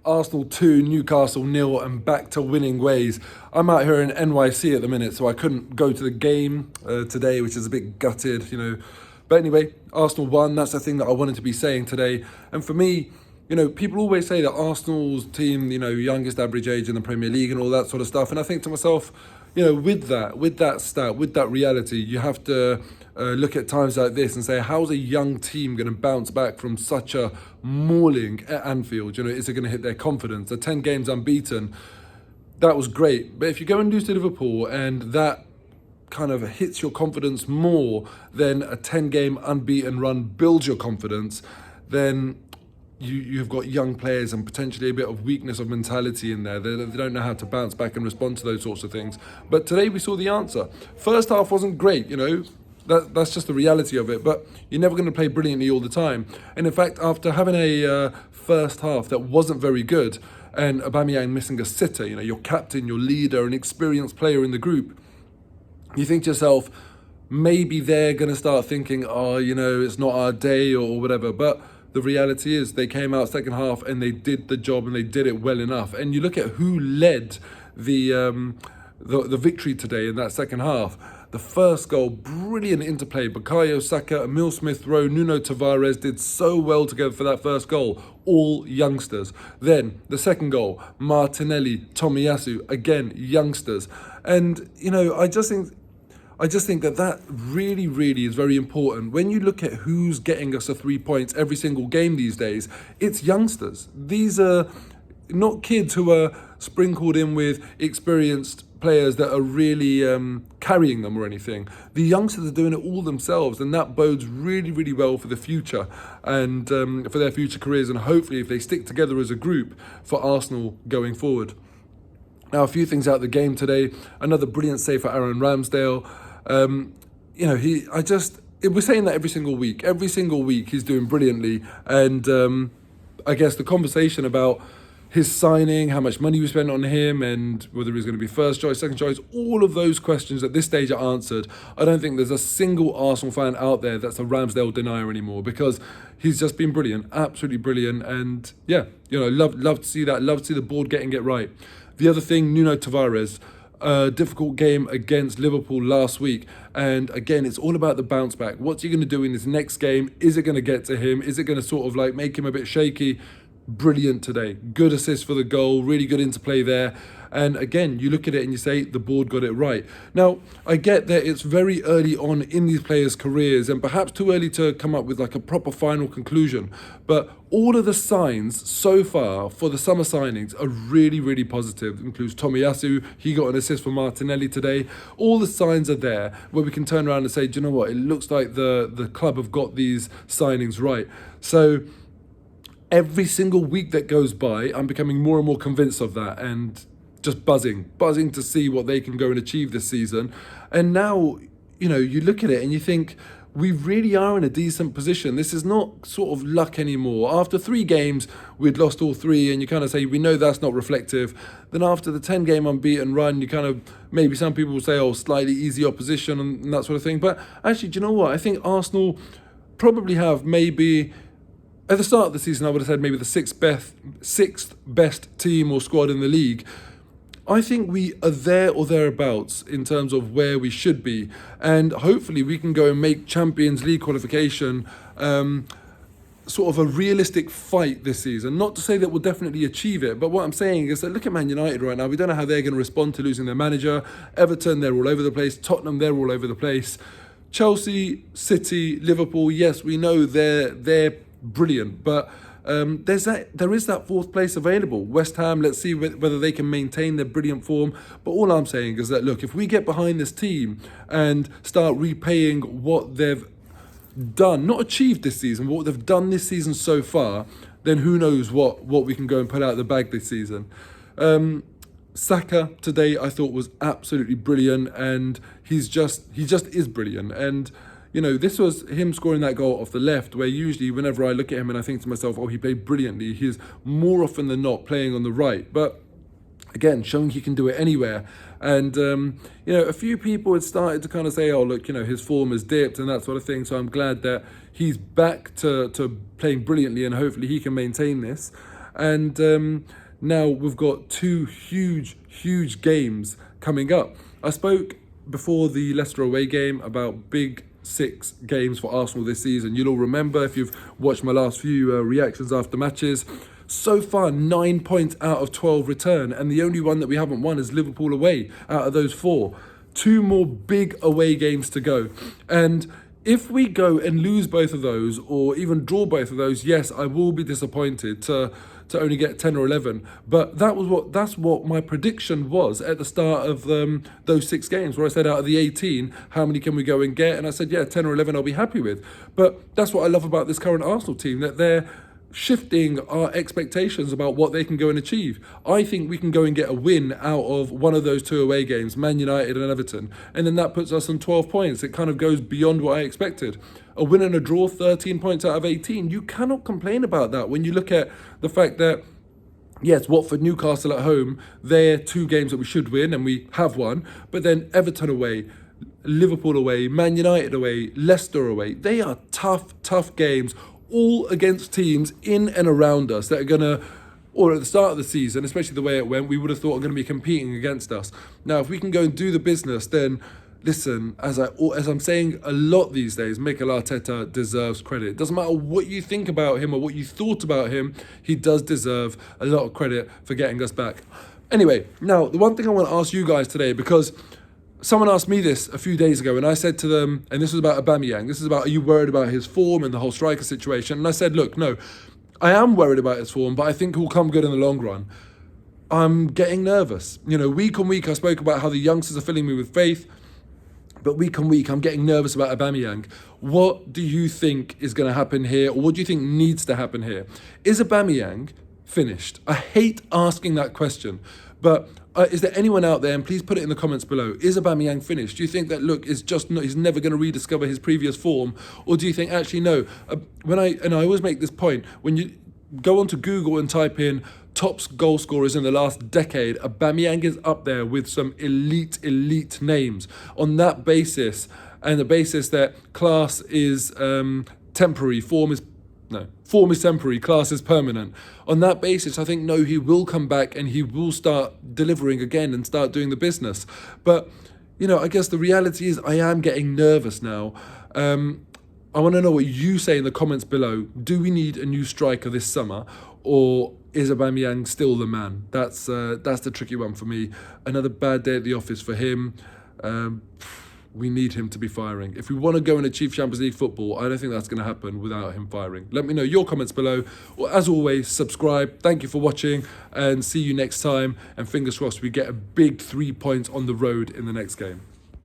Arsenal 2, Newcastle 0, and back to winning ways. I'm out here in NYC at the minute, so I couldn't go to the game today, which is a bit gutted. But anyway, Arsenal won. That's the thing that I wanted to be saying today. And for me, people always say that Arsenal's team, youngest average age in the Premier League and all that sort of stuff. And I think to myself, with that stat, with that reality, you have to look at times like this and say, how's a young team going to bounce back from such a mauling at Anfield? Is it going to hit their confidence? The 10 games unbeaten, that was great. But if you go and lose to Liverpool and that kind of hits your confidence more than a 10-game unbeaten run builds your confidence, then you've got young players and potentially a bit of weakness of mentality in there. They don't know how to bounce back and respond to those sorts of things. But today we saw the answer. First half wasn't great, That's just the reality of it. But you're never going to play brilliantly all the time. And in fact, after having a first half that wasn't very good, and Aubameyang missing a sitter, your captain, your leader, an experienced player in the group, you think to yourself, maybe they're going to start thinking, it's not our day or whatever. But the reality is they came out second half and they did the job and they did it well enough. And you look at who led the victory today in that second half. The first goal, brilliant interplay. Bukayo Saka, Emile Smith-Rowe, Nuno Tavares did so well together for that first goal. All youngsters. Then the second goal, Martinelli, Tomiyasu, again, youngsters. And, I just think that really, really is very important. When you look at who's getting us the 3 points every single game these days, it's youngsters. These are not kids who are sprinkled in with experienced players that are really carrying them or anything. The youngsters are doing it all themselves, and that bodes really, really well for the future and for their future careers, and hopefully if they stick together as a group for Arsenal going forward. Now, a few things out of the game today. Another brilliant save for Aaron Ramsdale. We're saying that every single week. Every single week he's doing brilliantly. And I guess the conversation about his signing, how much money we spent on him, and whether he's going to be first choice, second choice, all of those questions at this stage are answered. I don't think there's a single Arsenal fan out there that's a Ramsdale denier anymore, because he's just been brilliant, absolutely brilliant. And yeah, love to see that, love to see the board getting it right. The other thing, Nuno Tavares, a difficult game against Liverpool last week. And again, it's all about the bounce back. What's he going to do in this next game? Is it going to get to him? Is it going to sort of make him a bit shaky? Brilliant today. Good assist for the goal, really good interplay there. And again, you look at it and you say, the board got it right. Now, I get that it's very early on in these players' careers and perhaps too early to come up with a proper final conclusion. But all of the signs so far for the summer signings are really, really positive. It includes Tomiyasu. He got an assist for Martinelli today. All the signs are there where we can turn around and say, do you know what? It looks like the club have got these signings right. So every single week that goes by, I'm becoming more and more convinced of that, and just buzzing to see what they can go and achieve this season. And now, you look at it and you think, we really are in a decent position. This is not sort of luck anymore. After 3 games, we'd lost all 3, and you kind of say, we know that's not reflective. Then after the 10-game unbeaten run, you kind of, maybe some people will say, slightly easy opposition and that sort of thing. But actually, do you know what? I think Arsenal probably have maybe, at the start of the season, I would have said maybe the sixth best team or squad in the league. I think we are there or thereabouts in terms of where we should be. And hopefully we can go and make Champions League qualification sort of a realistic fight this season. Not to say that we'll definitely achieve it, but what I'm saying is that look at Man United right now. We don't know how they're going to respond to losing their manager. Everton, they're all over the place. Tottenham, they're all over the place. Chelsea, City, Liverpool, yes, we know they're brilliant, but there is that 4th place available. West Ham, let's see whether they can maintain their brilliant form. But all I'm saying is that, look, if we get behind this team and start repaying what they've done, not achieved this season, but what they've done this season so far, then who knows what we can go and put out of the bag this season. Saka today I thought was absolutely brilliant, and he just is brilliant. And this was him scoring that goal off the left, where usually whenever I look at him and I think to myself, he played brilliantly, he's more often than not playing on the right. But again, showing he can do it anywhere. And, a few people had started to kind of say, his form has dipped and that sort of thing. So I'm glad that he's back to playing brilliantly, and hopefully he can maintain this. And now we've got two huge games coming up. I spoke before the Leicester away game about big 6 games for Arsenal this season. You'll all remember if you've watched my last few reactions after matches. So far, 9 points out of 12 return, and the only one that we haven't won is Liverpool away out of those 4. 2 more big away games to go. And if we go and lose both of those, or even draw both of those, yes, I will be disappointed to only get 10 or 11. But that's what my prediction was at the start of those 6 games, where I said out of the 18, how many can we go and get? And I said, yeah, 10 or 11 I'll be happy with. But that's what I love about this current Arsenal team, that they're shifting our expectations about what they can go and achieve. I think we can go and get a win out of one of those 2 away games, Man United and Everton, and then that puts us on 12 points. It kind of goes beyond what I expected. A win and a draw, 13 points out of 18. You cannot complain about that when you look at the fact that, yes, Watford, Newcastle at home, they're 2 games that we should win, and we have won, but then Everton away, Liverpool away, Man United away, Leicester away. They are tough games, all against teams in and around us that are going to, or at the start of the season, especially the way it went, we would have thought are going to be competing against us. Now, if we can go and do the business, then listen, as I'm saying a lot these days, Mikel Arteta deserves credit. It doesn't matter what you think about him or what you thought about him, he does deserve a lot of credit for getting us back. Anyway, now, the one thing I want to ask you guys today, because someone asked me this a few days ago, and I said to them, and this was about Aubameyang, this is about, are you worried about his form and the whole striker situation? And I said, look, no, I am worried about his form, but I think he'll come good in the long run. I'm getting nervous. You know, week on week, I spoke about how the youngsters are filling me with faith, but week on week, I'm getting nervous about Aubameyang. What do you think is going to happen here, or what do you think needs to happen here? Is Aubameyang finished? I hate asking that question, but is there anyone out there, and please put it in the comments below, is Aubameyang finished? Do you think that, look, he's never going to rediscover his previous form? Or do you think, actually, no, I always make this point, when you go onto Google and type in top goal scorers in the last decade, Aubameyang is up there with some elite names. On that basis, and the basis that class is temporary, form is temporary, class is permanent. On that basis, I think, no, he will come back and he will start delivering again and start doing the business. But, you know, I guess the reality is I am getting nervous now. I want to know what you say in the comments below. Do we need a new striker this summer, or is Aubameyang still the man? That's the tricky one for me. Another bad day at the office for him. We need him to be firing. If we want to go and achieve Champions League football, I don't think that's going to happen without him firing. Let me know your comments below. Or as always, subscribe. Thank you for watching, and see you next time. And fingers crossed we get a big 3 points on the road in the next game.